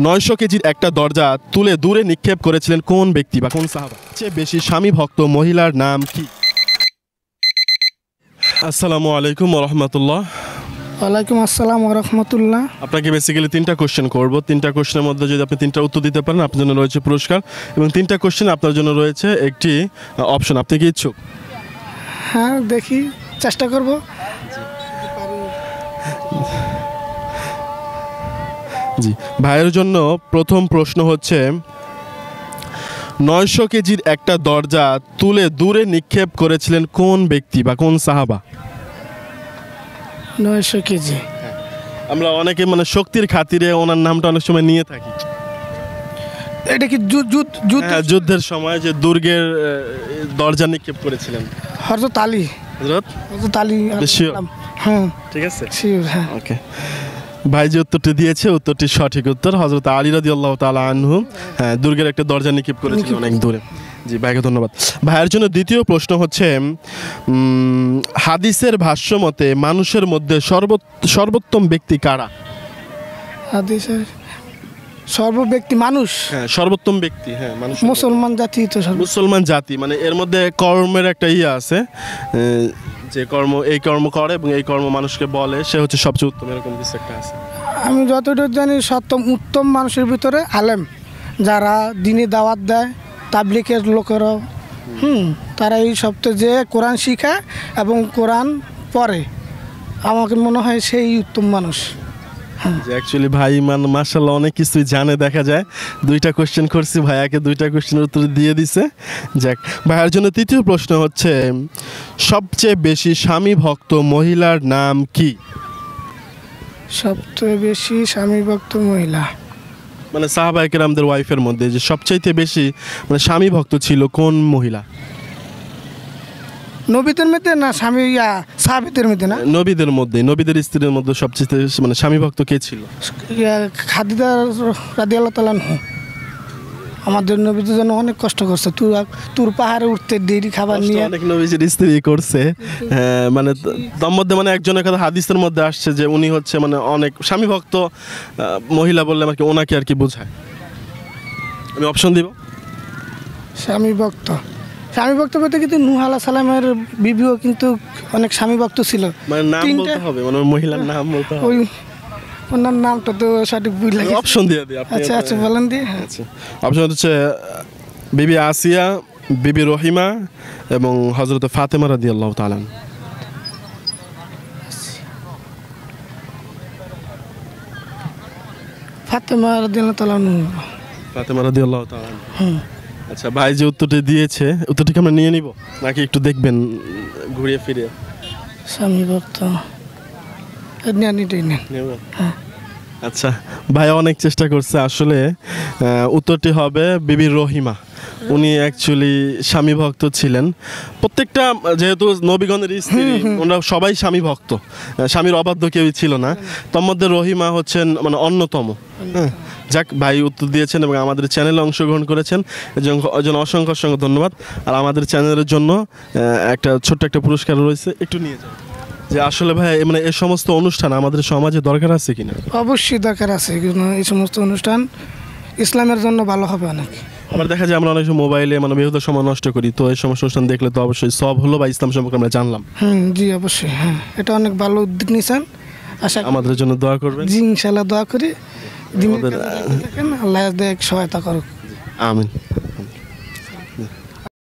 900 কেজির একটা দরজা তুলে দূরে নিক্ষেপ করেছিলেন কোন ব্যক্তি বা কোন সাহাবা? সবচেয়ে বেশি স্বামী ভক্ত মহিলার নাম কি? আসসালামু আলাইকুম ওয়া রাহমাতুল্লাহ। ওয়ালাইকুম আসসালাম ওয়া রাহমাতুল্লাহ। আপনাকে বেসিক্যালি 3টা কোশ্চেন করব। 3টা কোশ্চেনের মধ্যে যদি আপনি 3টা উত্তর দিতে পারেন আপনার জন্য রয়েছে পুরস্কার, এবং 3টা কোশ্চেন আপনার জন্য রয়েছে একটি অপশন। আপনি কি ইচ্ছুক? হ্যাঁ, দেখি, চেষ্টা করব। জি, ভাইয়ের জন্য প্রথম প্রশ্ন হচ্ছে 900 কেজির একটা দরজা তুলে দূরে নিক্ষেপ করেছিলেন কোন ব্যক্তি বা কোন সাহাবা? 900 কেজি। আমরা অনেকে মানে শক্তির খাতিরে ওনার নামটা অনেক সময় নিয়ে থাকি। এটা কি হ্যাঁ, যুদ্ধের সময় যে দুর্গের দরজা নিক্ষেপ করেছিলেন হযরত আলী। হযরত আলী। Sure? হ্যাঁ, ঠিক আছে, শিওর। হ্যাঁ, ওকে। ভাই যে উত্তরটি দিয়েছে উত্তরটি সঠিক উত্তর। হযরত আলী রাদিয়াল্লাহু তাআলা আনহু হ্যাঁ দুর্গের একটা দরজা নিক্ষেপ করেছিলেন অনেক দূরে। জি, ভাইকে ধন্যবাদ। ভাইয়ের জন্য দ্বিতীয় প্রশ্ন হচ্ছে হাদিসের ভাষ্য মতে মানুষের মধ্যে সর্বোত্তম ব্যক্তি কারা? হাদিসের সর্বব্যক্তি মানুষ। হ্যাঁ, সর্বোত্তম ব্যক্তি, হ্যাঁ মানুষ, মুসলমান জাতি তো মুসলমান জাতি। মানে এর মধ্যে কর্মের একটা আছে, যে কর্ম এই কর্ম করে এবং এই কর্ম মানুষকে বলে সে হচ্ছে সবচেয়ে উত্তম, এরকম কিছু একটা আছে। আমি যতটুকু জানি উত্তম মানুষের ভিতরে আলেম, যারা দিনে দাওয়াত দেয়, তাবলিগের লোকেরাও তারা এই সপ্তাহে যে কোরআন শিখায় এবং কোরআন পড়ে, আমাকে মনে হয় সেই উত্তম মানুষ। অ্যাকচুয়ালি ভাই মাশাআল্লাহ অনেক কিছুই জানে, দেখা যায়। 2টা কোশ্চেন করছি, ভাইয়াকে 2টা কোশ্চেনের উত্তর দিয়ে দিছে। যাক, ভাইয়ার জন্য তৃতীয় প্রশ্ন হচ্ছে সবচেয়ে বেশি স্বামী ভক্ত মহিলার নাম কি? সবচেয়ে বেশি স্বামী ভক্ত মহিলা মানে সাহাবায়ে কেরামদের ওয়াইফের মধ্যে যে সবচাইতে বেশি মানে স্বামী ভক্ত ছিল কোন মহিলা? নবীদের মধ্যে না সাহাবীদের মধ্যে? না, নবীদের মধ্যে, নবীদের স্ত্রীর মধ্যে সবচেয়ে মানে স্বামী ভক্ত কে ছিল? খাদিজা রাদিয়াল্লাহু তাআলা আনহা। আমাদের নবীদের জন্য অনেক কষ্ট করছে, তুর পাহাড়ে উঠতে দেরি, খাবার নিয়ে অনেক নবীজির স্ত্রী করছে। মানে তার মধ্যে মানে একজনের কথা হাদিসের মধ্যে আসছে যে উনি হচ্ছে মানে অনেক স্বামী ভক্ত মহিলা বললে আমাকে ওনাকে আর কি বোঝায়। আমি অপশন দিব। স্বামী ভক্ত বলতে কিন্তু নূহ আলাইহিস সালামের বিবিও কিন্তু অনেক স্বামী ভক্ত ছিল। মানে নাম বলতে হবে, মানে মহিলার নাম বলতে হবে। ওই ওনার নামটা তো সঠিক ভুল লাগে। অপশন দিয়ে দিই আপনি। আচ্ছা বলেন দিয়ে। আচ্ছা, অপশন হচ্ছে বিবি আসিয়া, বিবি রহিমা এবং হযরত ফাতেমা রাদিয়াল্লাহু তাআলা। ফাতেমা রাদিয়াল্লাহু তাআলা। ফাতেমা রাদিয়াল্লাহু তাআলা। আচ্ছা, ভাই যে উত্তরটি দিয়েছে উত্তরটিকে আমরা নিয়ে নিব নাকি একটু দেখবেন ঘুরিয়ে ফিরিয়ে? স্বামী ভক্ত আচ্ছা, ভাই অনেক চেষ্টা করছে। আসলে উত্তরটি হবে বিবি রহিমা। উনি অ্যাকচুয়ালি স্বামী ভক্ত ছিলেন। প্রত্যেকটা যেহেতু নবীগণের স্ত্রী, ওনারা সবাই স্বামী ভক্ত, স্বামীর অবাধ্য কেউই ছিল না। তার মধ্যে রহিমা হচ্ছেন মানে অন্যতম। যাক, ভাই উত্তর দিয়েছেন এবং আমাদের চ্যানেলে অংশগ্রহণ করেছেন, এজন্য অসংখ্য ধন্যবাদ। আর আমাদের চ্যানেলের জন্য একটা ছোট্ট একটা পুরস্কার রয়েছে, একটু নিয়ে যান। যে আসলে ভাই মানে এই সমস্ত অনুষ্ঠান আমাদের সমাজে দরকার আছে কিনা? অবশ্যই দরকার আছে। এই সমস্ত অনুষ্ঠান ইসলামের জন্য ভালো হবে অনেক। আমার দেখা যায় আমরা অনেক সময় মোবাইলে মানে বেহুদা সময় নষ্ট করি, তো এই সমস্ত অনুষ্ঠান দেখলে তো অবশ্যই সব হলো বা ইসলাম সম্পর্কে আমরা জানলাম। জি অবশ্যই। হ্যাঁ, এটা অনেক ভালো উদ্যোগ নিয়েছেন। আশা আমাদের জন্য দোয়া করবেন। জি, ইনশাআল্লাহ দোয়া করি। আল্লাহ সহায়তা করুক। আমিন।